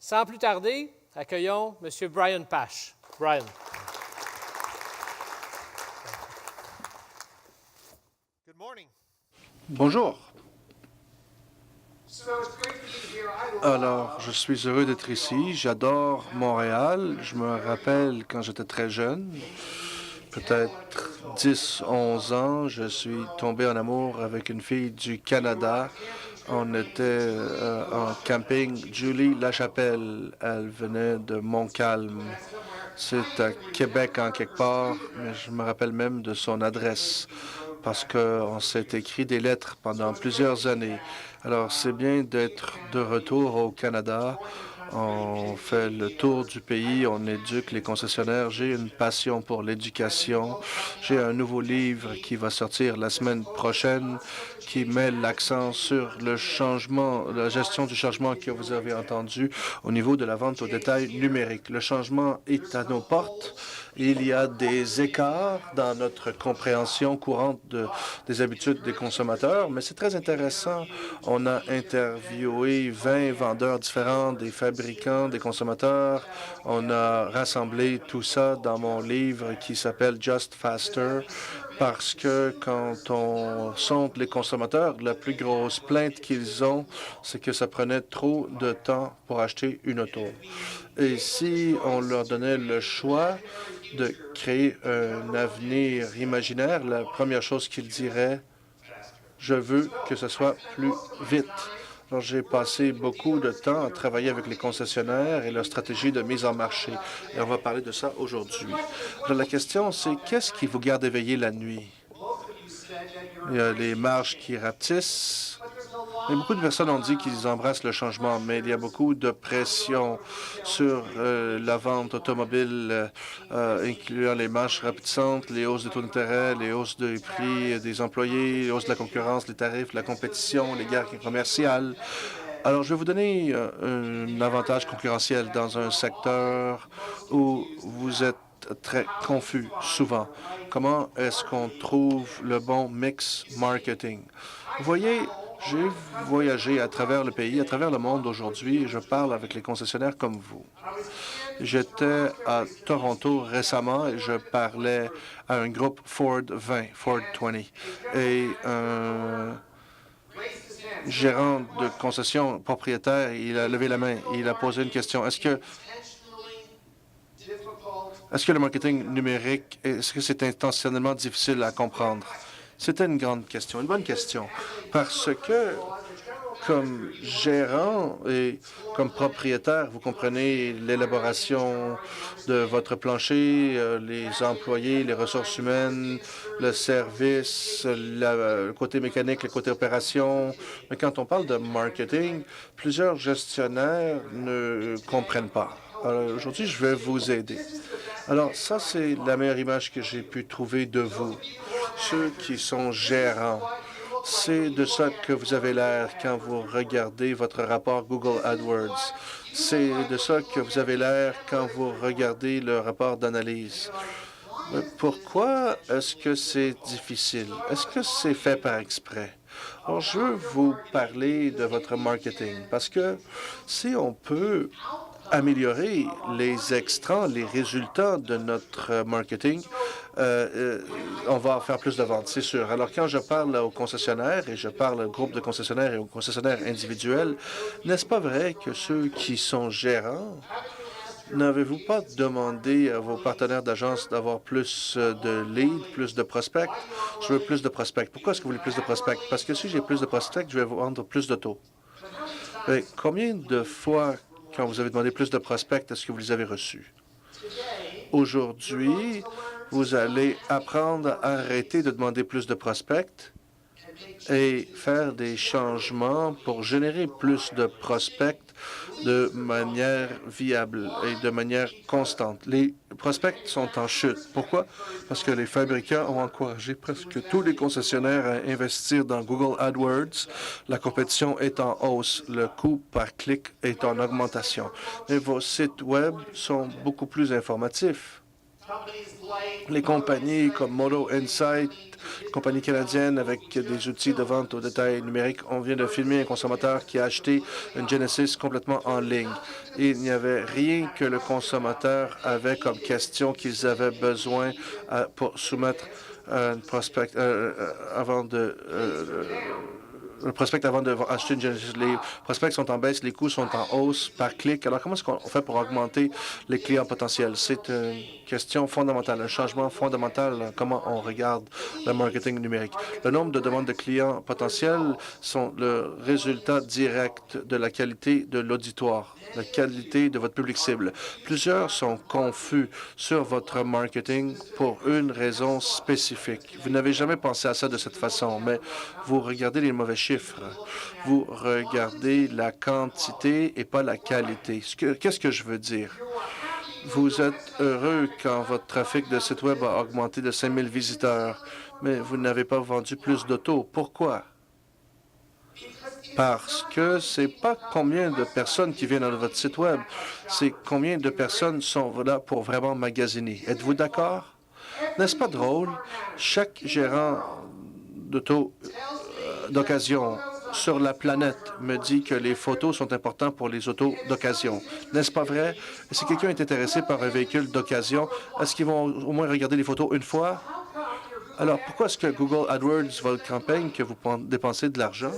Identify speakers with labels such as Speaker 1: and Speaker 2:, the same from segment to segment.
Speaker 1: Sans plus tarder, accueillons M. Brian Pash. Brian.
Speaker 2: Bonjour. Alors, je suis heureux d'être ici. J'adore Montréal. Je me rappelle quand j'étais très jeune, peut-être 10, 11 ans, je suis tombé en amour avec une fille du Canada. On était en camping. Julie Lachapelle, elle venait de Montcalm. C'est à Québec en quelque part, mais je me rappelle même de son adresse parce qu'on s'est écrit des lettres pendant plusieurs années. Alors, c'est bien d'être de retour au Canada. On fait le tour du pays, on éduque les concessionnaires. J'ai une passion pour l'éducation. J'ai un nouveau livre qui va sortir la semaine prochaine qui met l'accent sur le changement, la gestion du changement que vous avez entendu au niveau de la vente au détail numérique. Le changement est à nos portes. Il y a des écarts dans notre compréhension courante des habitudes des consommateurs, mais c'est très intéressant. On a interviewé 20 vendeurs différents, des fabricants, des consommateurs. On a rassemblé tout ça dans mon livre qui s'appelle Just Faster, parce que quand on sonde les consommateurs, la plus grosse plainte qu'ils ont, c'est que ça prenait trop de temps pour acheter une auto. Et si on leur donnait le choix de créer un avenir imaginaire, la première chose qu'ils diraient, je veux que ce soit plus vite. Alors, j'ai passé beaucoup de temps à travailler avec les concessionnaires et leur stratégie de mise en marché. Et on va parler de ça aujourd'hui. Alors, la question, c'est qu'est-ce qui vous garde éveillé la nuit? Il y a les marges qui rapetissent. Et beaucoup de personnes ont dit qu'ils embrassent le changement, mais il y a beaucoup de pression sur la vente automobile, incluant les marges rapetissantes, les hausses des taux d'intérêt, les hausses des prix des employés, les hausses de la concurrence, les tarifs, la compétition, les guerres commerciales. Alors, je vais vous donner un avantage concurrentiel dans un secteur où vous êtes très confus souvent. Comment est-ce qu'on trouve le bon mix marketing? Vous voyez, j'ai voyagé à travers le pays, à travers le monde aujourd'hui, et je parle avec les concessionnaires comme vous. J'étais à Toronto récemment et je parlais à un groupe Ford 20, Ford 20, et un gérant de concession propriétaire, il a levé la main, il a posé une question. Est-ce que le marketing numérique, est-ce que c'est intentionnellement difficile à comprendre? C'était une grande question, une bonne question, parce que comme gérant et comme propriétaire, vous comprenez l'élaboration de votre plancher, les employés, les ressources humaines, le service, le côté mécanique, le côté opération. Mais quand on parle de marketing, plusieurs gestionnaires ne comprennent pas. Alors aujourd'hui, je vais vous aider. Alors ça, c'est la meilleure image que j'ai pu trouver de vous, ceux qui sont gérants. C'est de ça que vous avez l'air quand vous regardez votre rapport Google AdWords. C'est de ça que vous avez l'air quand vous regardez le rapport d'analyse. Pourquoi est-ce que c'est difficile? Est-ce que c'est fait par exprès? Alors, je veux vous parler de votre marketing parce que si on peut améliorer les extras, les résultats de notre marketing, on va faire plus de ventes, c'est sûr. Alors, quand je parle aux concessionnaires, et je parle au groupe de concessionnaires et aux concessionnaires individuels, n'est-ce pas vrai que ceux qui sont gérants, n'avez-vous pas demandé à vos partenaires d'agence d'avoir plus de leads, plus de prospects? Je veux plus de prospects. Pourquoi est-ce que vous voulez plus de prospects? Parce que si j'ai plus de prospects, je vais vous vendre plus d'autos. Mais combien de fois, quand vous avez demandé plus de prospects, est-ce que vous les avez reçus? Aujourd'hui, vous allez apprendre à arrêter de demander plus de prospects et faire des changements pour générer plus de prospects de manière viable et de manière constante. Les prospects sont en chute. Pourquoi? Parce que les fabricants ont encouragé presque tous les concessionnaires à investir dans Google AdWords. La compétition est en hausse. Le coût par clic est en augmentation. Et vos sites Web sont beaucoup plus informatifs. Les compagnies comme Moto Insight, compagnie canadienne avec des outils de vente au détail numérique, on vient de filmer un consommateur qui a acheté une Genesis complètement en ligne. Il n'y avait rien que le consommateur avait comme question qu'ils avaient besoin pour soumettre un prospect avant de le prospect avant d'acheter une Genesis. Les prospects sont en baisse, les coûts sont en hausse par clic. Alors, comment est-ce qu'on fait pour augmenter les clients potentiels? C'est une question fondamentale, un changement fondamental, comment on regarde le marketing numérique. Le nombre de demandes de clients potentiels sont le résultat direct de la qualité de l'auditoire, la qualité de votre public cible. Plusieurs sont confus sur votre marketing pour une raison spécifique. Vous n'avez jamais pensé à ça de cette façon, mais vous regardez les mauvais chiffres. Vous regardez la quantité et pas la qualité. Qu'est-ce que je veux dire? Vous êtes heureux quand votre trafic de site Web a augmenté de 5 000 visiteurs, mais vous n'avez pas vendu plus d'autos. Pourquoi? Parce que c'est pas combien de personnes qui viennent dans votre site Web, c'est combien de personnes sont là pour vraiment magasiner. Êtes-vous d'accord? N'est-ce pas drôle? Chaque gérant d'auto d'occasion sur la planète me dit que les photos sont importantes pour les autos d'occasion. N'est-ce pas vrai? Si quelqu'un est intéressé par un véhicule d'occasion, est-ce qu'ils vont au moins regarder les photos une fois? Alors, pourquoi est-ce que Google AdWords, votre campagne que vous dépensez de l'argent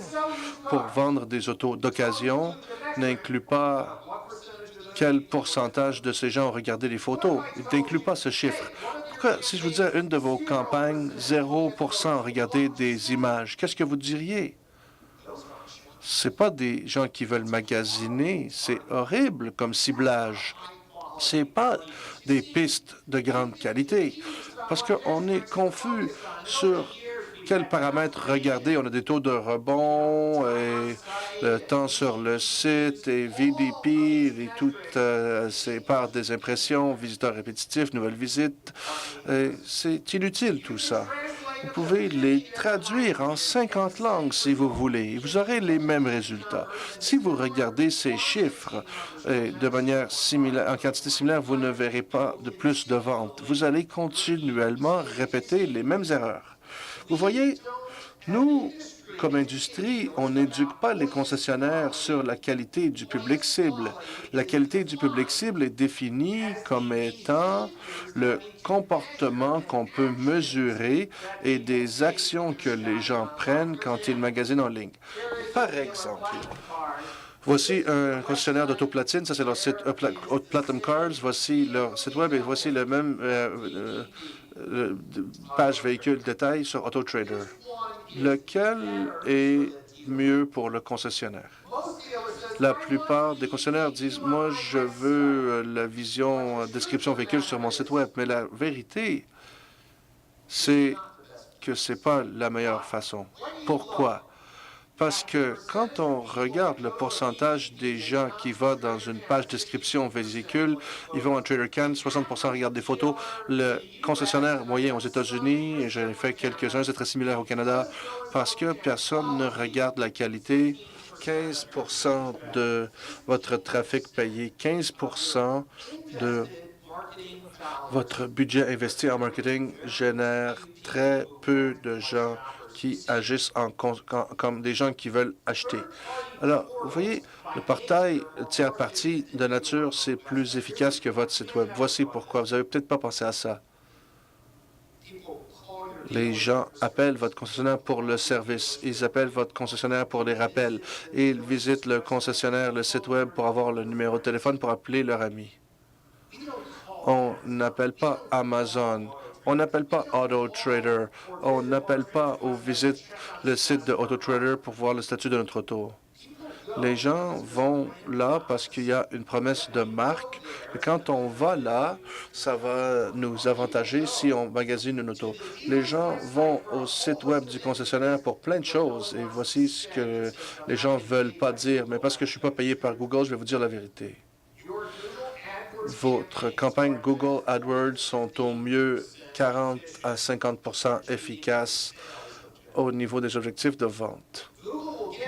Speaker 2: pour vendre des autos d'occasion, n'inclut pas quel pourcentage de ces gens ont regardé les photos? Il n'inclut pas ce chiffre. Pourquoi, si je vous disais une de vos campagnes, 0% regarder des images, qu'est-ce que vous diriez? C'est pas des gens qui veulent magasiner, c'est horrible comme ciblage. C'est pas des pistes de grande qualité, parce qu'on est confus sur quels paramètres regarder. On a des taux de rebond et le temps sur le site et VDP et toutes ces parts des impressions, visiteurs répétitifs, nouvelles visites. C'est inutile tout ça. Vous pouvez les traduire en 50 langues si vous voulez. Vous aurez les mêmes résultats. Si vous regardez ces chiffres de manière similaire, en quantité similaire, vous ne verrez pas de plus de ventes. Vous allez continuellement répéter les mêmes erreurs. Vous voyez, nous, comme industrie, on n'éduque pas les concessionnaires sur la qualité du public cible. La qualité du public cible est définie comme étant le comportement qu'on peut mesurer et des actions que les gens prennent quand ils magasinent en ligne. Par exemple, voici un concessionnaire d'autoplatine, ça c'est leur site Platinum Cars, voici leur site web et voici le même page véhicule détail sur AutoTrader. Lequel est mieux pour le concessionnaire? La plupart des concessionnaires disent, moi, je veux la vision description véhicule sur mon site web. Mais la vérité, c'est que ce n'est pas la meilleure façon. Pourquoi? Parce que quand on regarde le pourcentage des gens qui vont dans une page description véhicule, ils vont à TraderCan, 60% regardent des photos. Le concessionnaire moyen aux États-Unis, et j'en ai fait quelques-uns, c'est très similaire au Canada, parce que personne ne regarde la qualité. 15% de votre trafic payé, 15% de votre budget investi en marketing génère très peu de gens qui agissent comme des gens qui veulent acheter. Alors, vous voyez, le portail tiers parti de nature, c'est plus efficace que votre site Web. Voici pourquoi. Vous n'avez peut-être pas pensé à ça. Les gens appellent votre concessionnaire pour le service. Ils appellent votre concessionnaire pour les rappels. Et ils visitent le concessionnaire, le site Web, pour avoir le numéro de téléphone pour appeler leur ami. On n'appelle pas Amazon. On n'appelle pas AutoTrader. On n'appelle pas ou visite le site de AutoTrader pour voir le statut de notre auto. Les gens vont là parce qu'il y a une promesse de marque. Et quand on va là, ça va nous avantager si on magasine une auto. Les gens vont au site Web du concessionnaire pour plein de choses. Et voici ce que les gens ne veulent pas dire. Mais parce que je ne suis pas payé par Google, je vais vous dire la vérité. Votre campagne Google AdWords sont au mieux 40 à 50% efficaces au niveau des objectifs de vente.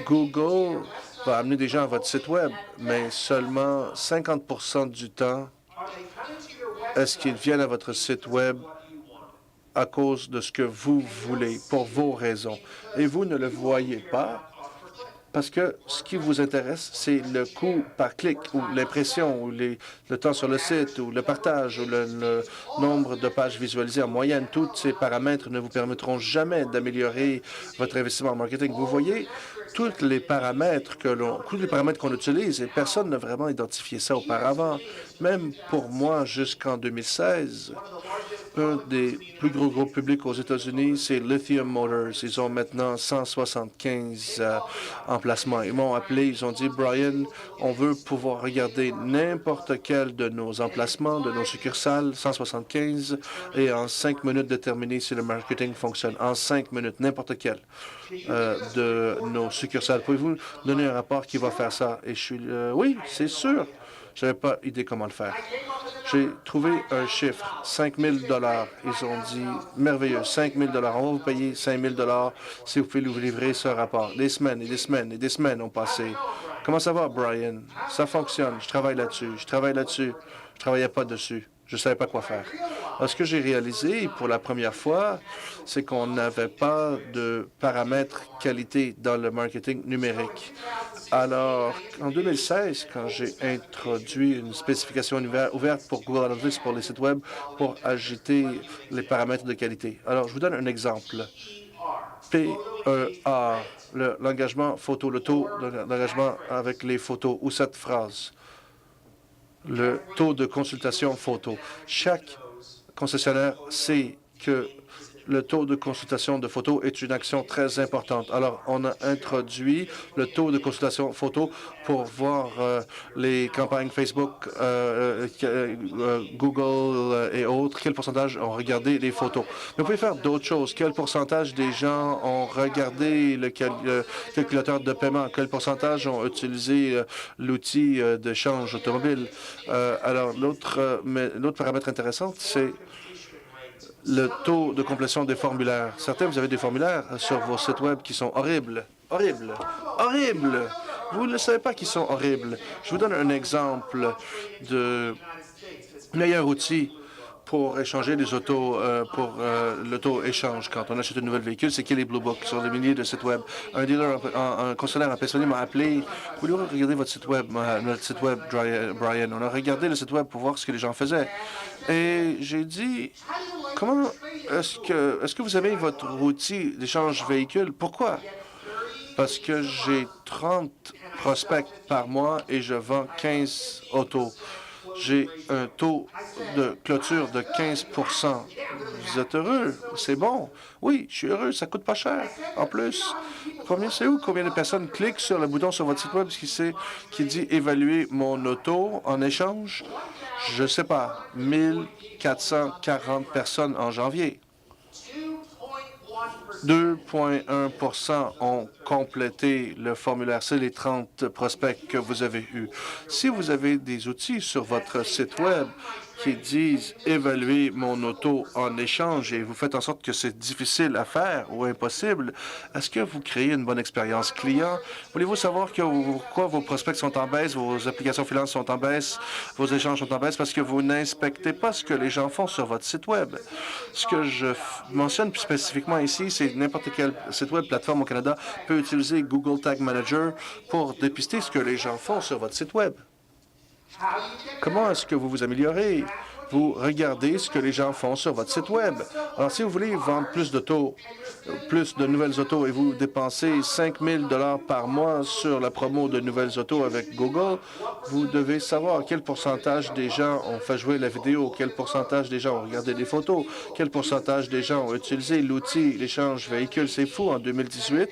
Speaker 2: Google va amener des gens à votre site Web, mais seulement 50% du temps, est-ce qu'ils viennent à votre site Web à cause de ce que vous voulez, pour vos raisons? Et vous ne le voyez pas parce que ce qui vous intéresse, c'est le coût par clic ou l'impression ou le temps sur le site ou le partage ou le nombre de pages visualisées en moyenne. Tous ces paramètres ne vous permettront jamais d'améliorer votre investissement en marketing. Vous voyez, tous les paramètres qu'on utilise, et personne n'a vraiment identifié ça auparavant. Même pour moi, jusqu'en 2016, un des plus gros groupes publics aux États-Unis, c'est Lithium Motors. Ils ont maintenant 175 emplacements. Ils m'ont appelé, ils ont dit, Brian, on veut pouvoir regarder n'importe quel de nos emplacements, de nos succursales, 175, et en 5 minutes déterminer si le marketing fonctionne. En 5 minutes, n'importe quel de nos succursales. Pouvez-vous donner un rapport qui va faire ça? Et je suis, oui, c'est sûr. Je n'avais pas idée comment le faire. J'ai trouvé un chiffre, 5 000 $. Ils ont dit, merveilleux, 5 000 $. On va vous payer 5 000 $, si vous pouvez nous livrer ce rapport. Des semaines et des semaines et des semaines ont passé. Comment ça va, Brian? Ça fonctionne. Je travaille là-dessus. Je travaille là-dessus. Je travaillais pas dessus. Je ne savais pas quoi faire. Alors, ce que j'ai réalisé pour la première fois, c'est qu'on n'avait pas de paramètres qualité dans le marketing numérique. Alors, en 2016, quand j'ai introduit une spécification ouverte pour Google Analytics pour les sites Web pour agiter les paramètres de qualité. Alors, je vous donne un exemple. PEA, l'engagement photo, le taux d'engagement avec les photos, ou cette phrase. Le taux de consultation photo. Chaque concessionnaire sait que le taux de consultation de photos est une action très importante. Alors, on a introduit le taux de consultation photo pour voir les campagnes Facebook, Google et autres, quel pourcentage ont regardé les photos. Mais vous pouvez faire d'autres choses. Quel pourcentage des gens ont regardé le calculateur de paiement? Quel pourcentage ont utilisé l'outil d'échange automobile? Alors, l'autre paramètre intéressant, c'est le taux de complétion des formulaires. Certains, vous avez des formulaires sur vos sites Web qui sont horribles. Horribles. Horribles. Vous ne savez pas qu'ils sont horribles. Je vous donne un exemple de meilleur outil pour échanger les autos, pour l'auto-échange. Quand on achète un nouvel véhicule, c'est Kelley Blue Book sur des milliers de sites Web. Un dealer, un concessionnaire en Pennsylvanie m'a appelé. Voulez-vous regarder votre site Web, notre site Web, Brian? On a regardé le site Web pour voir ce que les gens faisaient. Et j'ai dit, comment est-ce que vous avez votre outil d'échange véhicule? Pourquoi? Parce que j'ai 30 prospects par mois et je vends 15 autos. J'ai un taux de clôture de 15 %. Vous êtes heureux? C'est bon. Oui, je suis heureux. Ça coûte pas cher. En plus, combien de personnes cliquent sur le bouton sur votre site Web qui dit « Évaluer mon auto en échange ». Je ne sais pas. 1440 personnes en janvier. 2,1 % ont complété le formulaire. C'est les 30 prospects que vous avez eus. Si vous avez des outils sur votre site Web qui disent « Évaluer mon auto en échange » et vous faites en sorte que c'est difficile à faire ou impossible, est-ce que vous créez une bonne expérience client? Voulez-vous savoir pourquoi vos prospects sont en baisse, vos applications finances sont en baisse, vos échanges sont en baisse? Parce que vous n'inspectez pas ce que les gens font sur votre site Web. Ce que je mentionne plus spécifiquement ici, c'est n'importe quel site Web, plateforme au Canada, peut utiliser Google Tag Manager pour dépister ce que les gens font sur votre site Web. Comment est-ce que vous vous améliorez? Vous regardez ce que les gens font sur votre site Web. Alors, si vous voulez vendre plus d'autos, plus de nouvelles autos, et vous dépensez 5 000 $ par mois sur la promo de nouvelles autos avec Google, vous devez savoir quel pourcentage des gens ont fait jouer la vidéo, quel pourcentage des gens ont regardé des photos, quel pourcentage des gens ont utilisé l'outil l'échange véhicule. C'est fou en 2018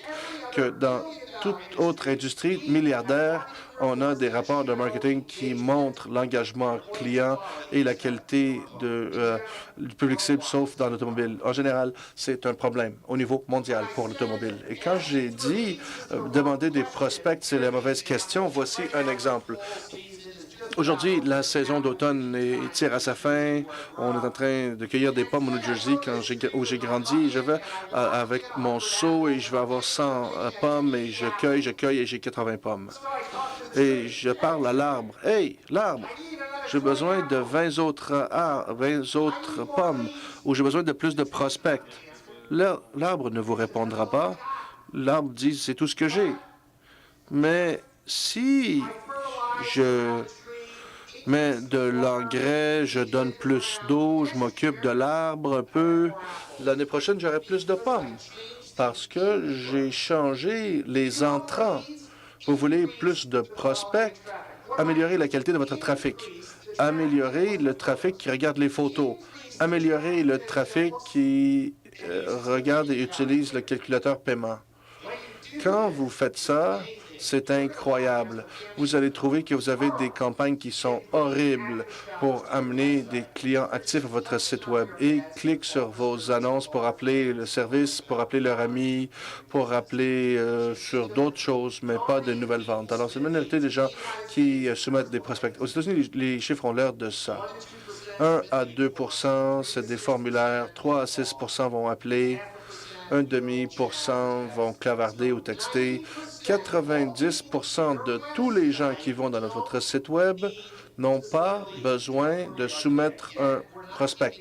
Speaker 2: que dans toute autre industrie milliardaire, on a des rapports de marketing qui montrent l'engagement client et la qualité du public cible, sauf dans l'automobile. En général, c'est un problème au niveau mondial pour l'automobile. Et quand j'ai dit demander des prospects, c'est la mauvaise question, voici un exemple. Aujourd'hui, la saison d'automne tire à sa fin. On est en train de cueillir des pommes au New Jersey où j'ai grandi. Je vais avec mon seau et je vais avoir 100 pommes et je cueille et j'ai 80 pommes. Et je parle à l'arbre. « Hey, l'arbre, j'ai besoin de 20 autres pommes, ou j'ai besoin de plus de prospects. L'arbre ne vous répondra pas. L'arbre dit, c'est tout ce que j'ai. Mais si je mets de l'engrais, je donne plus d'eau, je m'occupe de l'arbre un peu, l'année prochaine, j'aurai plus de pommes parce que j'ai changé les entrants. Vous voulez plus de prospects? Améliorer la qualité de votre trafic. Améliorer le trafic qui regarde les photos. Améliorer le trafic qui regarde et utilise le calculateur paiement. Quand vous faites ça, c'est incroyable. Vous allez trouver que vous avez des campagnes qui sont horribles pour amener des clients actifs à votre site Web et cliquent sur vos annonces pour appeler le service, pour appeler leur ami, pour appeler sur d'autres choses, mais pas de nouvelles ventes. Alors, c'est une minorité des gens qui soumettent des prospects. Aux États-Unis, les chiffres ont l'air de ça. 1 à 2 c'est des formulaires. 3 à 6 vont appeler. 0,5% vont clavarder ou texter. 90 de tous les gens qui vont dans votre site Web n'ont pas besoin de soumettre un prospect.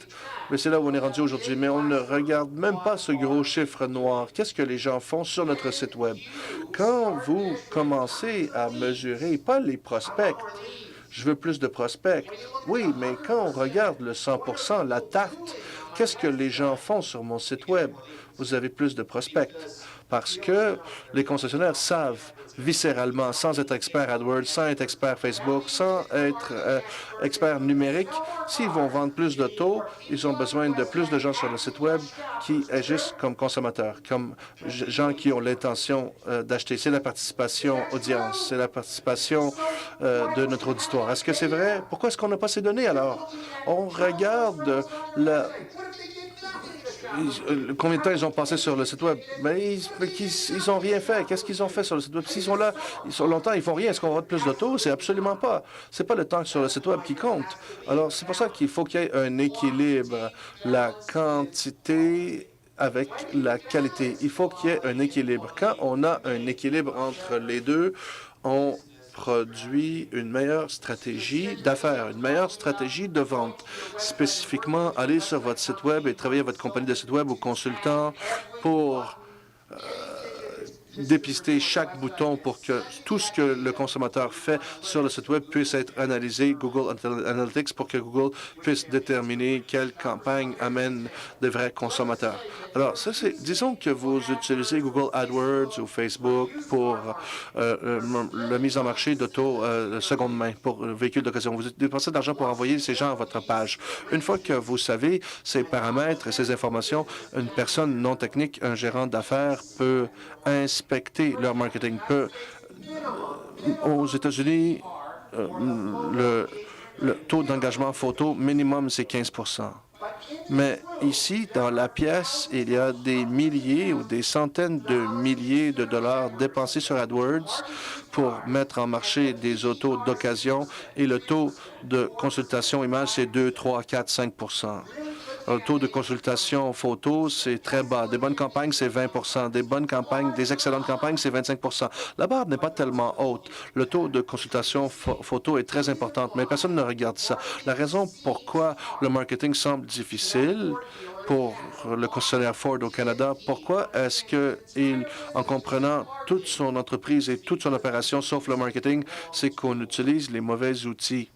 Speaker 2: Mais c'est là où on est rendu aujourd'hui. Mais on ne regarde même pas ce gros chiffre noir. Qu'est-ce que les gens font sur notre site Web? Quand vous commencez à mesurer, pas les prospects, je veux plus de prospects. Oui, mais quand on regarde le 100 la tarte, qu'est-ce que les gens font sur mon site Web? Vous avez plus de prospects. Parce que les concessionnaires savent viscéralement, sans être expert AdWords, sans être expert Facebook, sans être expert numérique, s'ils vont vendre plus d'autos, ils ont besoin de plus de gens sur le site Web qui agissent comme consommateurs, comme gens qui ont l'intention d'acheter. C'est la participation audience, c'est la participation de notre auditoire. Est-ce que c'est vrai? Pourquoi est-ce qu'on n'a pas ces données alors? On regarde combien de temps ils ont passé sur le site Web? Mais ils n'ont rien fait. Qu'est-ce qu'ils ont fait sur le site Web? S'ils sont là, ils sont longtemps, ils font rien. Est-ce qu'on va avoir plus d'autos? C'est absolument pas. C'est pas le temps sur le site Web qui compte. Alors, c'est pour ça qu'il faut qu'il y ait un équilibre. La quantité avec la qualité. Il faut qu'il y ait un équilibre. Quand on a un équilibre entre les deux, on produit une meilleure stratégie d'affaires, une meilleure stratégie de vente. Spécifiquement, allez sur votre site Web et travaillez avec votre compagnie de site Web ou consultant pour dépister chaque bouton pour que tout ce que le consommateur fait sur le site Web puisse être analysé, Google Analytics, pour que Google puisse déterminer quelle campagne amène de vrais consommateurs. Alors, ça, c'est, disons que vous utilisez Google AdWords ou Facebook pour la mise en marché d'auto seconde main, pour véhicules d'occasion. Vous dépensez de l'argent pour envoyer ces gens à votre page. Une fois que vous savez ces paramètres et ces informations, une personne non technique, un gérant d'affaires peut inspecter leur marketing. Aux États-Unis, le taux d'engagement photo minimum, c'est 15 Mais ici, dans la pièce, il y a des milliers ou des centaines de milliers de dollars dépensés sur AdWords pour mettre en marché des autos d'occasion et le taux de consultation image, c'est 2, 3, 4, 5 Le taux de consultation photo, c'est très bas. Des bonnes campagnes, c'est 20 Des bonnes campagnes, des excellentes campagnes, c'est 25 La barre n'est pas tellement haute. Le taux de consultation photo est très important, mais personne ne regarde ça. La raison pourquoi le marketing semble difficile pour le concessionnaire Ford au Canada, pourquoi est-ce qu'il, en comprenant toute son entreprise et toute son opération, sauf le marketing, c'est qu'on utilise les mauvais outils?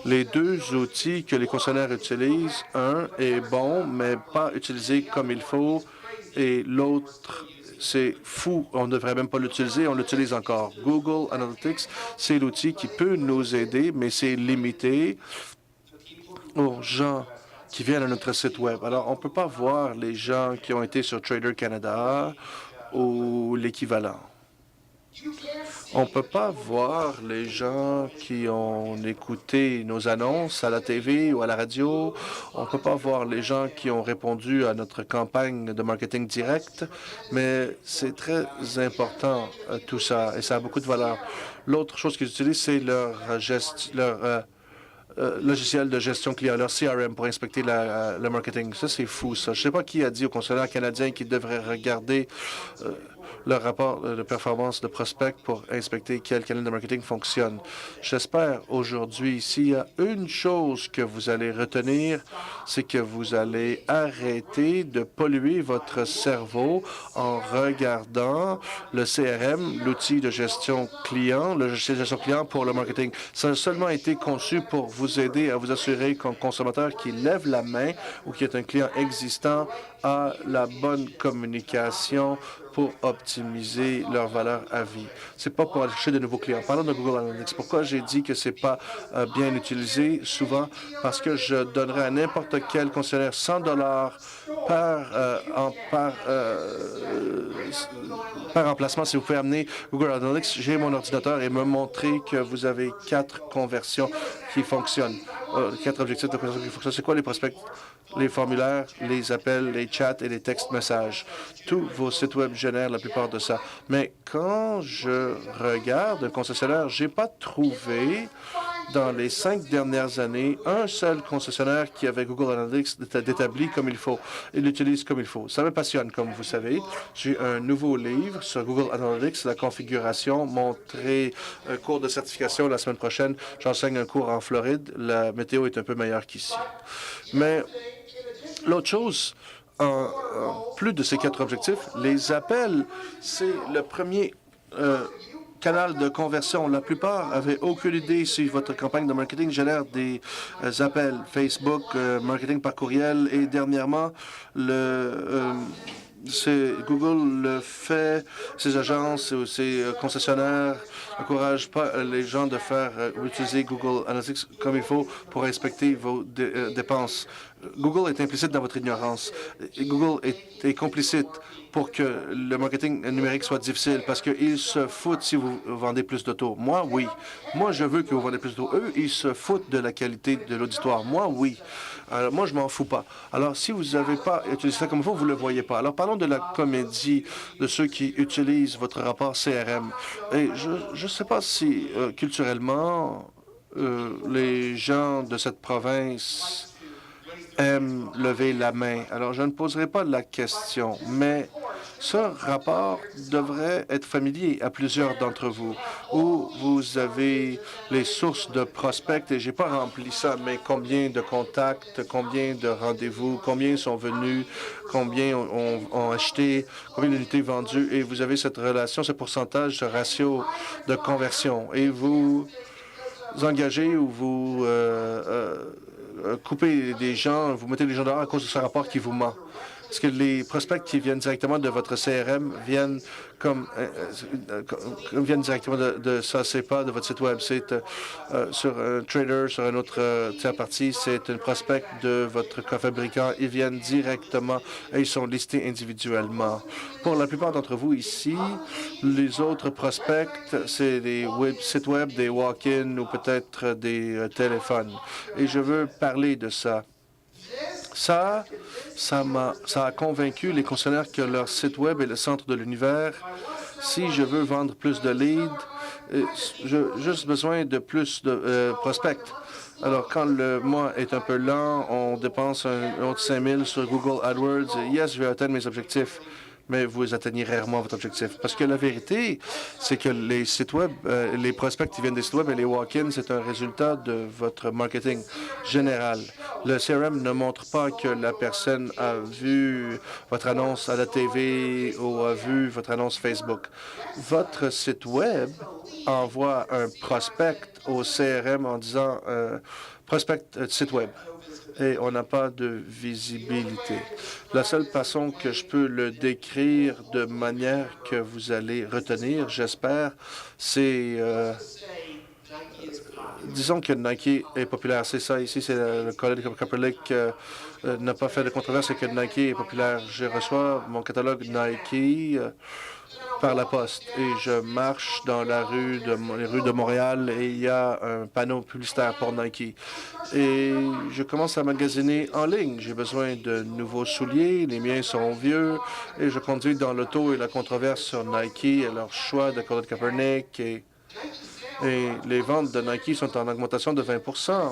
Speaker 2: Les deux outils que les concessionnaires utilisent, un est bon, mais pas utilisé comme il faut, et l'autre, c'est fou, on ne devrait même pas l'utiliser, on l'utilise encore. Google Analytics, c'est l'outil qui peut nous aider, mais c'est limité aux gens qui viennent à notre site Web. Alors, on ne peut pas voir les gens qui ont été sur Trader Canada ou l'équivalent. On ne peut pas voir les gens qui ont écouté nos annonces à la TV ou à la radio. On ne peut pas voir les gens qui ont répondu à notre campagne de marketing direct, mais c'est très important tout ça et ça a beaucoup de valeur. L'autre chose qu'ils utilisent, c'est leur logiciel de gestion client, leur CRM, pour inspecter le marketing. Ça, c'est fou, ça. Je ne sais pas qui a dit au concessionnaire canadien qu'il devrait regarder le rapport de performance de prospect pour inspecter quel canal de marketing fonctionne. J'espère aujourd'hui, s'il y a une chose que vous allez retenir, c'est que vous allez arrêter de polluer votre cerveau en regardant le CRM, l'outil de gestion client, le logiciel de gestion client pour le marketing. Ça a seulement été conçu pour vous aider à vous assurer qu'un consommateur qui lève la main ou qui est un client existant a la bonne communication pour optimiser leur valeur à vie. C'est pas pour aller chercher de nouveaux clients. Parlons de Google Analytics. Pourquoi j'ai dit que c'est pas bien utilisé? Souvent parce que je donnerais à n'importe quel concessionnaire 100 dollars par emplacement. Si vous pouvez amener Google Analytics, j'ai mon ordinateur et me montrer que vous avez 4 conversions qui fonctionnent. 4 objectifs de conversion qui fonctionnent. C'est quoi les prospects? Les formulaires, les appels, les chats et les textes messages. Tous vos sites web génèrent la plupart de ça. Mais quand je regarde un concessionnaire, j'ai pas trouvé dans les 5 dernières années un seul concessionnaire qui avait Google Analytics d'établi comme il faut. Il l'utilise comme il faut. Ça me passionne, comme vous savez. J'ai un nouveau livre sur Google Analytics, la configuration, montré un cours de certification la semaine prochaine. J'enseigne un cours en Floride. La météo est un peu meilleure qu'ici. Mais l'autre chose, en plus de ces 4 objectifs, les appels, c'est le premier canal de conversion. La plupart n'avaient aucune idée si votre campagne de marketing génère des appels Facebook, marketing par courriel et dernièrement, Google le fait, ses agences ou ses concessionnaires n'encouragent pas les gens de faire utiliser Google Analytics comme il faut pour inspecter vos dépenses. Google est implicite dans votre ignorance. Et Google est complicite pour que le marketing numérique soit difficile parce qu'ils se foutent si vous vendez plus d'autos. Moi, oui. Moi, je veux que vous vendez plus d'autos. Eux, ils se foutent de la qualité de l'auditoire. Moi, oui. Alors, moi, je m'en fous pas. Alors, si vous n'avez pas utilisé ça comme il faut, vous ne le voyez pas. Alors, parlons de la comédie de ceux qui utilisent votre rapport CRM. Et je ne sais pas si, culturellement, les gens de cette province aiment lever la main. Alors, je ne poserai pas la question, mais ce rapport devrait être familier à plusieurs d'entre vous, où vous avez les sources de prospects, et j'ai pas rempli ça, mais combien de contacts, combien de rendez-vous, combien sont venus, combien ont acheté, combien d'unités vendues, et vous avez cette relation, ce pourcentage, ce ratio de conversion, et vous engagez ou vous coupez des gens, vous mettez des gens dehors à cause de ce rapport qui vous ment. Est-ce que les prospects qui viennent directement de votre CRM viennent viennent directement de ça? C'est pas de votre site web, c'est sur un trader, sur un autre tiers parti, c'est un prospect de votre fabricant. Ils viennent directement et ils sont listés individuellement. Pour la plupart d'entre vous ici, les autres prospects, c'est des sites web, des walk-ins ou peut-être des téléphones. Et je veux parler de ça. Ça a convaincu les concessionnaires que leur site web est le centre de l'univers. Si je veux vendre plus de leads, j'ai juste besoin de plus de prospects. Alors, quand le mois est un peu lent, on dépense un autre 5 000 sur Google AdWords. Yes, je vais atteindre mes objectifs, mais vous atteignez rarement votre objectif. Parce que la vérité, c'est que les sites web, les prospects qui viennent des sites web et les walk-ins, c'est un résultat de votre marketing général. Le CRM ne montre pas que la personne a vu votre annonce à la TV ou a vu votre annonce Facebook. Votre site web envoie un prospect au CRM en disant prospect site web. Et on n'a pas de visibilité. La seule façon que je peux le décrire de manière que vous allez retenir, j'espère, c'est disons que Nike est populaire. C'est ça ici, c'est le collègue Kaepernick n'a pas fait de controverse, c'est que Nike est populaire. Je reçois mon catalogue Nike par la poste et je marche dans les rues de Montréal et il y a un panneau publicitaire pour Nike. Et je commence à magasiner en ligne. J'ai besoin de nouveaux souliers, les miens sont vieux et je conduis dans l'auto et la controverse sur Nike et leur choix de Colin Kaepernick et les ventes de Nike sont en augmentation de 20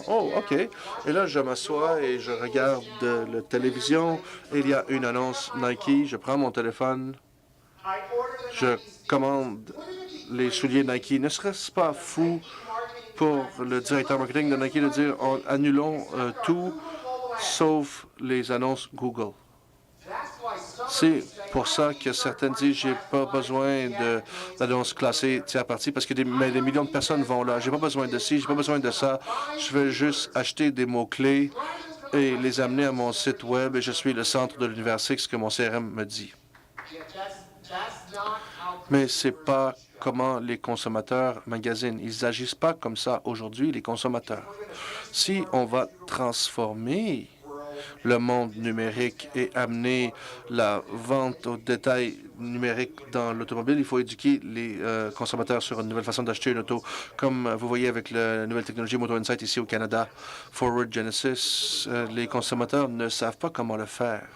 Speaker 2: Oh, OK. Et là, je m'assois et je regarde la télévision. Et il y a une annonce Nike. Je prends mon téléphone Je commande les souliers Nike. Ne serait-ce pas fou pour le directeur marketing de Nike de dire annulons tout sauf les annonces Google? C'est pour ça que certains disent j'ai pas besoin d'annonces classées tiers parties parce que des millions de personnes vont là. J'ai pas besoin de ci, j'ai pas besoin de ça. Je veux juste acheter des mots-clés et les amener à mon site web et je suis le centre de l'univers. C'est ce que mon CRM me dit. Mais c'est pas comment les consommateurs magasinent. Ils n'agissent pas comme ça aujourd'hui, les consommateurs. Si on va transformer le monde numérique et amener la vente au détail numérique dans l'automobile, il faut éduquer les consommateurs sur une nouvelle façon d'acheter une auto. Comme vous voyez avec la nouvelle technologie Moto Insight ici au Canada, Forward Genesis, les consommateurs ne savent pas comment le faire.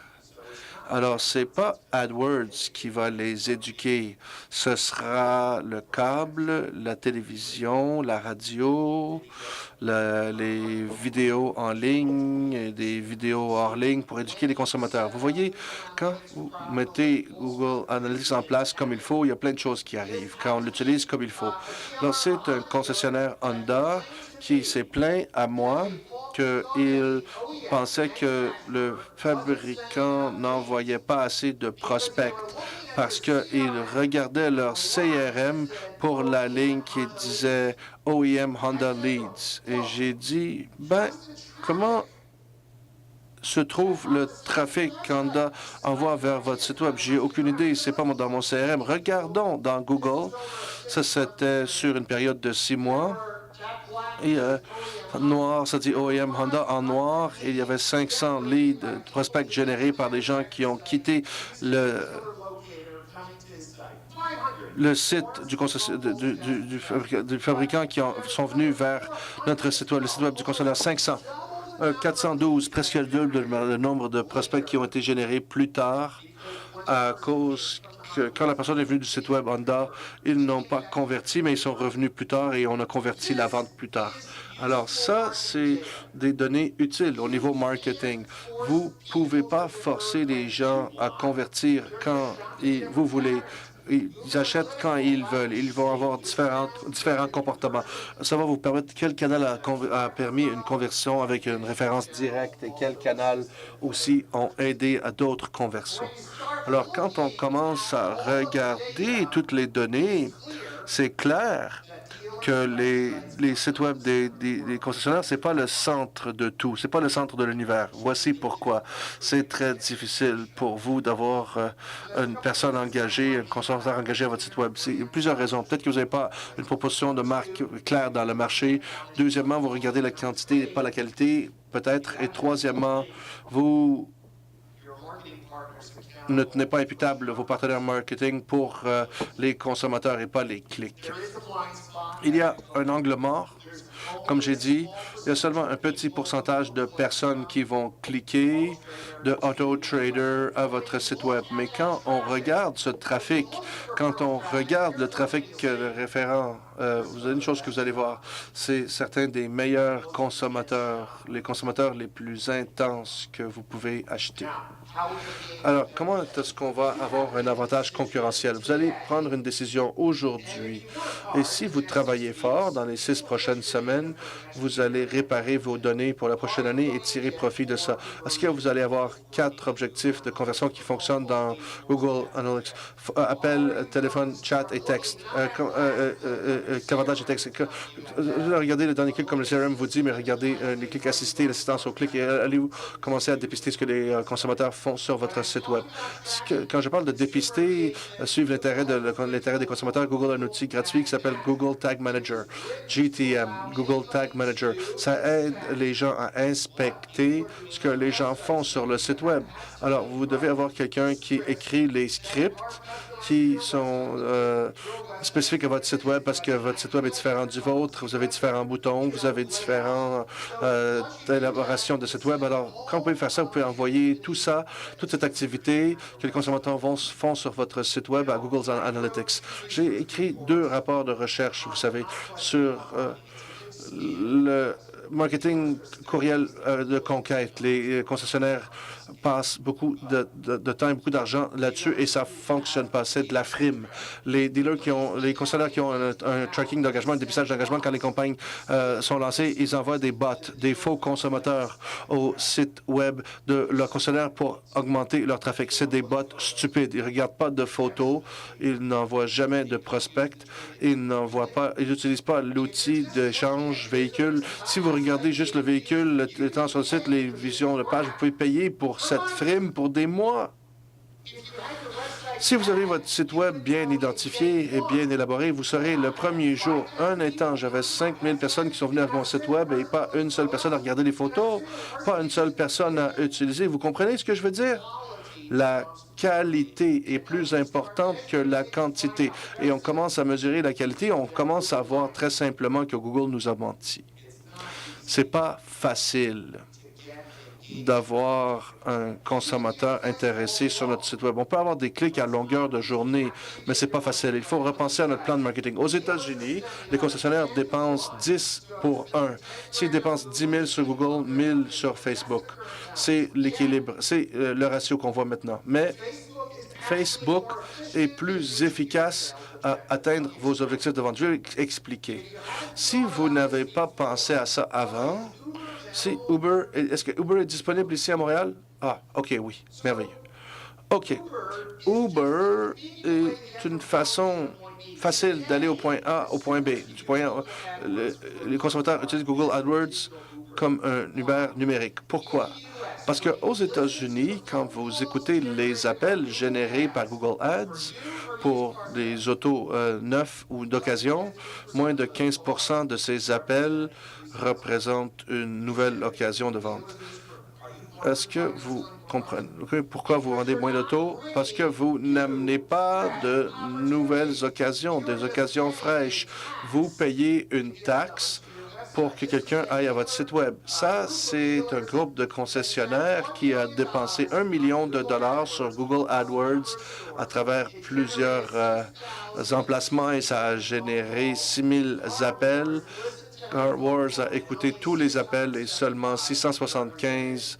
Speaker 2: Alors, ce n'est pas AdWords qui va les éduquer. Ce sera le câble, la télévision, la radio, les vidéos en ligne, et des vidéos hors ligne pour éduquer les consommateurs. Vous voyez, quand vous mettez Google Analytics en place comme il faut, il y a plein de choses qui arrivent quand on l'utilise comme il faut. Alors, c'est un concessionnaire Honda qui s'est plaint à moi qu'il pensait que le fabricant n'envoyait pas assez de prospects parce qu'ils regardaient leur CRM pour la ligne qui disait OEM Honda Leads. Et j'ai dit, comment se trouve le trafic qu'Honda envoie vers votre site web? J'ai aucune idée, c'est pas dans mon CRM. Regardons dans Google. Ça, c'était sur une période de 6 mois. Et noir, ça dit OEM Honda en noir. Et il y avait 500 leads, prospects générés par des gens qui ont quitté le site du fabricant qui sont venus vers notre site web, le site web du concessionnaire. 500. 412, presque le double le nombre de prospects qui ont été générés plus tard à cause que quand la personne est venue du site web Honda, ils n'ont pas converti, mais ils sont revenus plus tard et on a converti la vente plus tard. Alors ça, c'est des données utiles au niveau marketing. Vous ne pouvez pas forcer les gens à convertir quand vous voulez. Ils achètent quand ils veulent. Ils vont avoir différents comportements. Ça va vous permettre quel canal a permis une conversion avec une référence directe et quel canal aussi ont aidé à d'autres conversions. Alors, quand on commence à regarder toutes les données, c'est clair que les sites web des concessionnaires, ce n'est pas le centre de tout, ce n'est pas le centre de l'univers. Voici pourquoi. C'est très difficile pour vous d'avoir une personne engagée, un consommateur engagé à votre site web. Il y a plusieurs raisons. Peut-être que vous n'avez pas une proposition de marque claire dans le marché. Deuxièmement, vous regardez la quantité et pas la qualité, peut-être. Et troisièmement, vous ne tenez pas imputable vos partenaires marketing pour les consommateurs et pas les clics. Il y a un angle mort. Comme j'ai dit, il y a seulement un petit pourcentage de personnes qui vont cliquer de Auto Trader à votre site web. Mais quand on regarde ce trafic, quand on regarde le trafic référent, vous avez une chose que vous allez voir, c'est certains des meilleurs consommateurs, les consommateurs les plus intenses que vous pouvez acheter. Alors, comment est-ce qu'on va avoir un avantage concurrentiel? Vous allez prendre une décision aujourd'hui. Et si vous travaillez fort dans les 6 prochaines semaines, vous allez réparer vos données pour la prochaine année et tirer profit de ça. Est-ce que vous allez avoir 4 objectifs de conversion qui fonctionnent dans Google Analytics? Appel, téléphone, chat et texte. Cavardage et texte. Regardez le dernier clic comme le CRM vous dit, mais regardez les clics assistés, l'assistance au clic et allez-vous commencer à dépister ce que les consommateurs font sur votre site web. Quand je parle de dépister, suivre l'intérêt des consommateurs, Google a un outil gratuit qui s'appelle Google Tag Manager, GTM, Google Tag Manager. Ça aide les gens à inspecter ce que les gens font sur le site web. Alors, vous devez avoir quelqu'un qui écrit les scripts qui sont spécifiques à votre site web parce que votre site web est différent du vôtre. Vous avez différents boutons, vous avez différentes élaborations de site web. Alors, quand vous pouvez faire ça, vous pouvez envoyer tout ça, toute cette activité que les consommateurs font sur votre site web à Google Analytics. J'ai écrit 2 rapports de recherche, vous savez, sur marketing courriel de conquête. Les concessionnaires passent beaucoup de temps et beaucoup d'argent là-dessus et ça fonctionne pas. C'est de la frime. Les concessionnaires qui ont un tracking d'engagement, un dépistage d'engagement, quand les campagnes sont lancées, ils envoient des bots, des faux consommateurs au site web de leur concessionnaire pour augmenter leur trafic. C'est des bots stupides. Ils ne regardent pas de photos, ils n'envoient jamais de prospects, ils n'utilisent pas l'outil d'échange véhicule. Si vous regardez juste le véhicule, le temps sur le site, les visions de page, vous pouvez payer pour cette frime pour des mois. Si vous avez votre site web bien identifié et bien élaboré, vous serez le premier jour. Un instant, j'avais 5000 personnes qui sont venues à mon site web et pas une seule personne à regarder les photos, pas une seule personne à utiliser. Vous comprenez ce que je veux dire? La qualité est plus importante que la quantité. Et on commence à mesurer la qualité, on commence à voir très simplement que Google nous a menti. C'est pas facile d'avoir un consommateur intéressé sur notre site web. On peut avoir des clics à longueur de journée, mais c'est pas facile. Il faut repenser à notre plan de marketing. Aux États-Unis, les concessionnaires dépensent 10 pour 1. S'ils dépensent 10 000 sur Google, 1 000 sur Facebook. C'est l'équilibre, c'est le ratio qu'on voit maintenant. Mais Facebook est plus efficace à atteindre vos objectifs de vente. Je vais expliquer. Si vous n'avez pas pensé à ça avant, est-ce que Uber est disponible ici à Montréal? Ah, OK, oui, merveilleux. OK. Uber est une façon facile d'aller au point A au point B. Les consommateurs utilisent Google AdWords comme un Uber numérique. Pourquoi? Parce qu'aux États-Unis, quand vous écoutez les appels générés par Google Ads pour des autos neufs ou d'occasion, moins de 15 de ces appels représentent une nouvelle occasion de vente. Est-ce que vous comprenez pourquoi vous vendez moins d'autos? Parce que vous n'amenez pas de nouvelles occasions, des occasions fraîches. Vous payez une taxe pour que quelqu'un aille à votre site web. Ça, c'est un groupe de concessionnaires qui a dépensé 1 million de dollars sur Google AdWords à travers plusieurs emplacements et ça a généré 6 000 appels. Star Wars a écouté tous les appels et seulement 675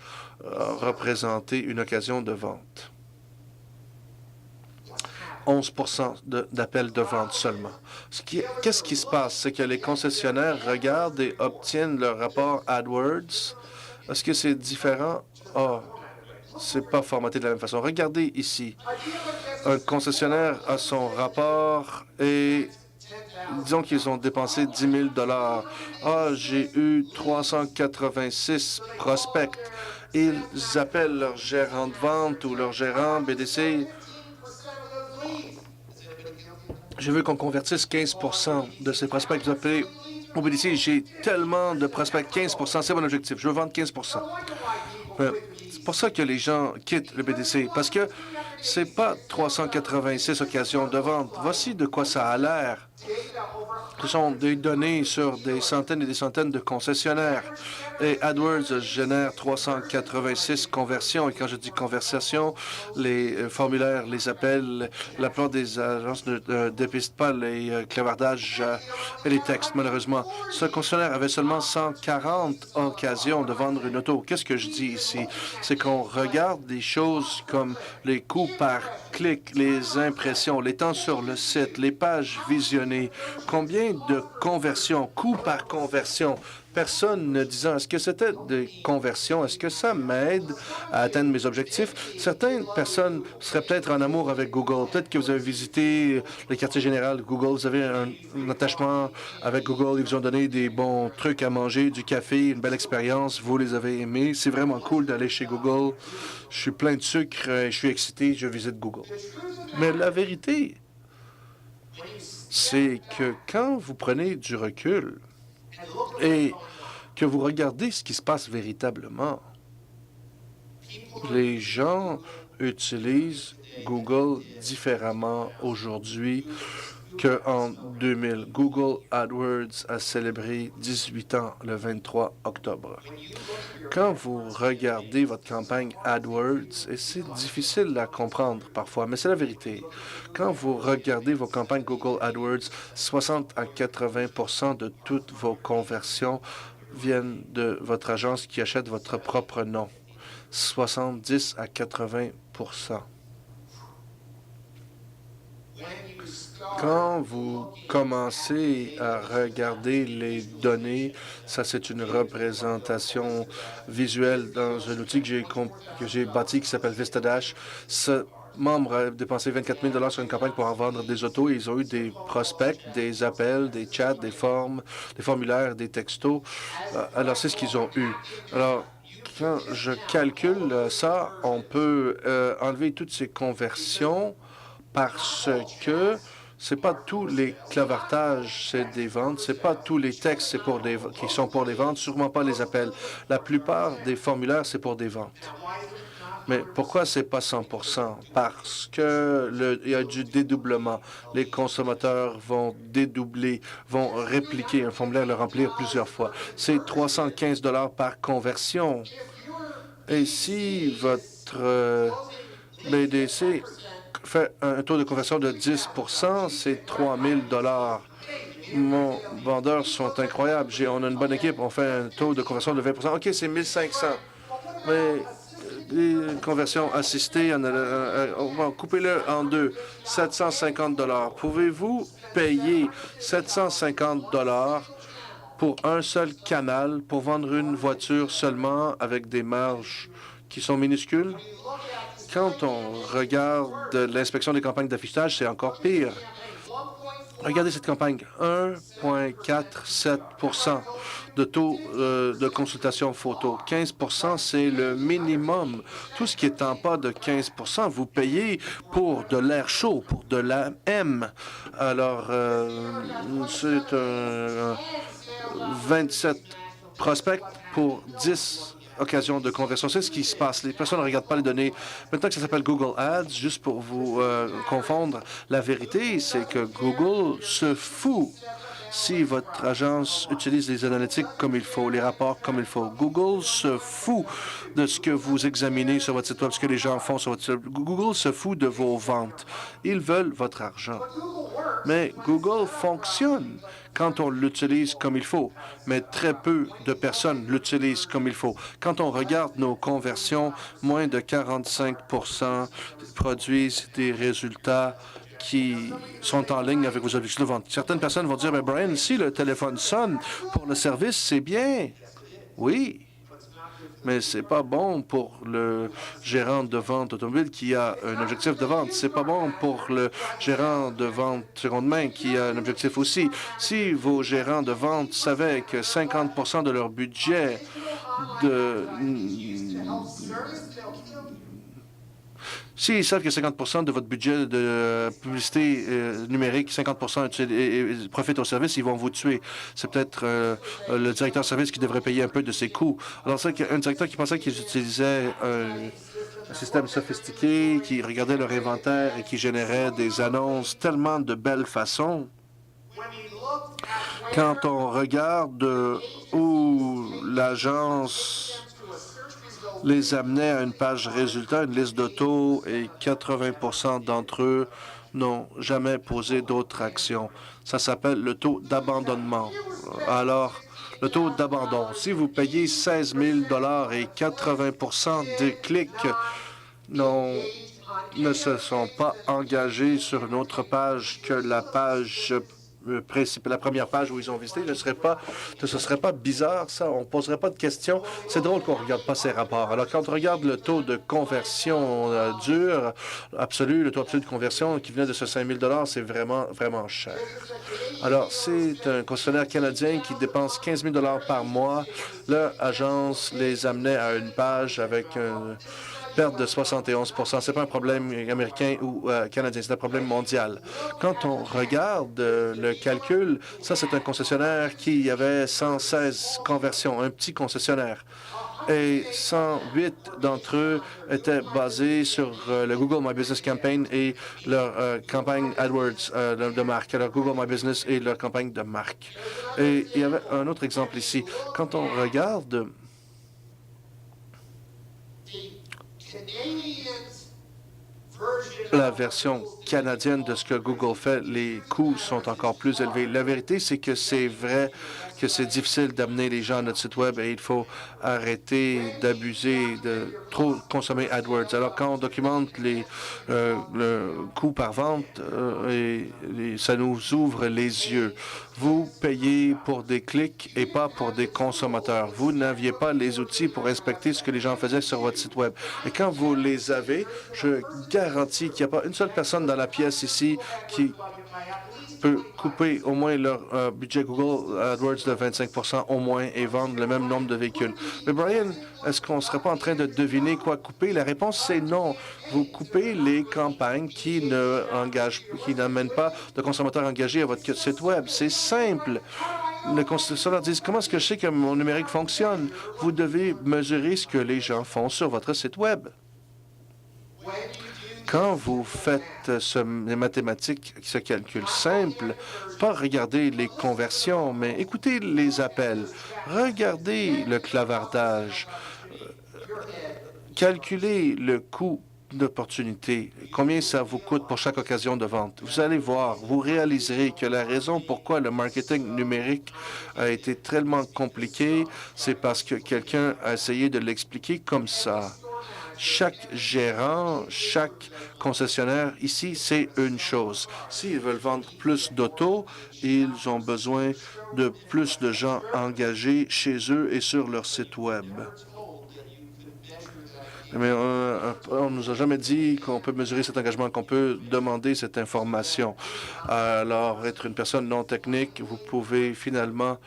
Speaker 2: représentaient une occasion de vente. 11 d'appels de vente seulement. Qu'est-ce qui se passe? C'est que les concessionnaires regardent et obtiennent leur rapport AdWords. Est-ce que c'est différent? Ah, c'est pas formaté de la même façon. Regardez ici. Un concessionnaire a son rapport et disons qu'ils ont dépensé 10 000 $. Ah, j'ai eu 386 prospects. Ils appellent leur gérant de vente ou leur gérant BDC. Je veux qu'on convertisse 15 de ces prospects. Vous appelez au BDC, j'ai tellement de prospects, 15 c'est mon objectif. Je veux vendre 15 C'est pour ça que les gens quittent le BDC, parce que c'est pas 386 occasions de vente. Voici de quoi ça a l'air. Ce sont des données sur des centaines et des centaines de concessionnaires. Et AdWords génère 386 conversions. Et quand je dis conversation, les formulaires, les appels, la plupart des agences ne dépistent pas les clavardages et les textes, malheureusement. Ce concessionnaire avait seulement 140 occasions de vendre une auto. Qu'est-ce que je dis ici? C'est qu'on regarde des choses comme les coûts par clic, les impressions, les temps sur le site, les pages visionnées, combien de conversions, coût par conversion. Personne ne disant, est-ce que c'était des conversions? Est-ce que ça m'aide à atteindre mes objectifs? Certaines personnes seraient peut-être en amour avec Google. Peut-être que vous avez visité le quartier général de Google, vous avez un attachement avec Google, ils vous ont donné des bons trucs à manger, du café, une belle expérience, vous les avez aimés. C'est vraiment cool d'aller chez Google. Je suis plein de sucre, je suis excité, je visite Google. Mais la vérité, c'est que quand vous prenez du recul et que vous regardez ce qui se passe véritablement, les gens utilisent Google différemment aujourd'hui qu'en 2000. Google AdWords a célébré 18 ans le 23 octobre. Quand vous regardez votre campagne AdWords, et c'est difficile à comprendre parfois, mais c'est la vérité, quand vous regardez vos campagnes Google AdWords, 60 à 80 de toutes vos conversions viennent de votre agence qui achète votre propre nom. 70 à 80 Quand vous commencez à regarder les données, ça c'est une représentation visuelle dans un outil que j'ai bâti qui s'appelle VistaDash. Ce membre a dépensé 24 000 sur une campagne pour en vendre des autos. Ils ont eu des prospects, des appels, des chats, des formulaires, des textos. Alors c'est ce qu'ils ont eu. Alors quand je calcule ça, on peut enlever toutes ces conversions parce que c'est pas tous les clavartages, c'est des ventes. C'est pas tous les textes qui sont pour des ventes, sûrement pas les appels. La plupart des formulaires, c'est pour des ventes. Mais pourquoi c'est pas 100 Parce que il y a du dédoublement. Les consommateurs vont dédoubler, vont répliquer un formulaire et le remplir plusieurs fois. C'est 315 par conversion. Et si votre BDC fait un taux de conversion de 10 c'est 3 000 Mon vendeurs sont incroyables. On a une bonne équipe. On fait un taux de conversion de 20 OK, c'est 1 500. Mais les conversions assistées, coupez-le en deux. 750 Pouvez-vous payer 750 pour un seul canal pour vendre une voiture seulement avec des marges qui sont minuscules? Quand on regarde l'inspection des campagnes d'affichage, c'est encore pire. Regardez cette campagne, 1,47 de taux de consultation photo. 15 c'est le minimum. Tout ce qui est en bas de 15 vous payez pour de l'air chaud, pour de la M. Alors, c'est 27 prospects pour 10 occasion de conversion. C'est ce qui se passe. Les personnes ne regardent pas les données. Maintenant que ça s'appelle Google Ads, juste pour vous confondre, la vérité, c'est que Google se fout si votre agence utilise les analytiques comme il faut, les rapports comme il faut. Google se fout de ce que vous examinez sur votre site web, ce que les gens font sur votre site web. Google se fout de vos ventes. Ils veulent votre argent. Mais Google fonctionne quand on l'utilise comme il faut, mais très peu de personnes l'utilisent comme il faut. Quand on regarde nos conversions, moins de 45 produisent des résultats qui sont en ligne avec vos objectifs de vente. Certaines personnes vont dire, mais Brian, si le téléphone sonne pour le service, c'est bien. Oui, mais c'est pas bon pour le gérant de vente automobile qui a un objectif de vente. C'est pas bon pour le gérant de vente seconde main qui a un objectif aussi. Si vos gérants de vente savaient que 50 de leur budget S'ils savent que 50 de votre budget de publicité numérique, 50 profite au service, ils vont vous tuer. C'est peut-être le directeur de service qui devrait payer un peu de ses coûts. Alors, c'est un directeur qui pensait qu'ils utilisaient un système sophistiqué, qui regardait leur inventaire et qui générait des annonces tellement de belles façons. Quand on regarde où l'agence les amenait à une page résultat, une liste d'autos, et 80 d'entre eux n'ont jamais posé d'autres actions. Ça s'appelle le taux d'abandonnement. Alors, le taux d'abandon, si vous payez 16 000 et 80 des clics ne se sont pas engagés sur une autre page que la page la première page où ils ont visité, ce serait pas bizarre, ça? On ne poserait pas de questions. C'est drôle qu'on ne regarde pas ces rapports. Alors, quand on regarde le taux de conversion dur, absolu, le taux absolu de conversion qui venait de ce 5 000 c'est vraiment, vraiment cher. Alors, c'est un concessionnaire canadien qui dépense 15 000 par mois. Leur agence les amenait à une page avec perte de 71 Ce n'est pas un problème américain ou canadien, c'est un problème mondial. Quand on regarde le calcul, ça, c'est un concessionnaire qui avait 116 conversions, un petit concessionnaire. Et 108 d'entre eux étaient basés sur le Google My Business Campaign et leur campagne AdWords de marque, leur Google My Business et leur campagne de marque. Et il y avait un autre exemple ici. Quand on regarde la version canadienne de ce que Google fait, les coûts sont encore plus élevés. La vérité, c'est que c'est vrai que c'est difficile d'amener les gens à notre site Web et il faut arrêter d'abuser, de trop consommer AdWords. Alors, quand on documente le coût par vente, ça nous ouvre les yeux. Vous payez pour des clics et pas pour des consommateurs. Vous n'aviez pas les outils pour inspecter ce que les gens faisaient sur votre site Web. Et quand vous les avez, je garantis qu'il n'y a pas une seule personne dans la pièce ici qui peut couper au moins leur budget Google AdWords de 25 au moins et vendre le même nombre de véhicules. Mais Brian, est-ce qu'on ne serait pas en train de deviner quoi couper? La réponse, c'est non. Vous coupez les campagnes qui n'amènent pas de consommateurs engagés à votre site Web. C'est simple. Le consommateur dit, comment est-ce que je sais que mon numérique fonctionne? Vous devez mesurer ce que les gens font sur votre site Web. Quand vous faites les mathématiques, ce calcul simple, pas regarder les conversions, mais écoutez les appels, regardez le clavardage, calculez le coût d'opportunité, combien ça vous coûte pour chaque occasion de vente. Vous allez voir, vous réaliserez que la raison pourquoi le marketing numérique a été tellement compliqué, c'est parce que quelqu'un a essayé de l'expliquer comme ça. Chaque gérant, chaque concessionnaire ici, c'est une chose. S'ils veulent vendre plus d'autos, ils ont besoin de plus de gens engagés chez eux et sur leur site Web. Mais on ne nous a jamais dit qu'on peut mesurer cet engagement, qu'on peut demander cette information. Alors, être une personne non technique, vous pouvez finalement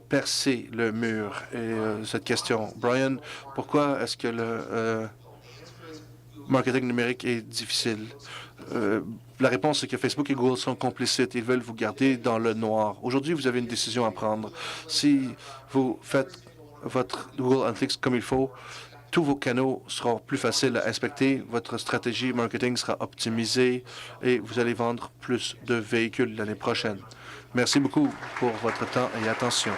Speaker 2: percer le mur. Et cette question, Brian, pourquoi est-ce que le marketing numérique est difficile? La réponse, c'est que Facebook et Google sont complicites. Ils veulent vous garder dans le noir. Aujourd'hui, vous avez une décision à prendre. Si vous faites votre Google Analytics comme il faut, tous vos canaux seront plus faciles à inspecter, votre stratégie marketing sera optimisée et vous allez vendre plus de véhicules l'année prochaine. Merci beaucoup pour votre temps et attention.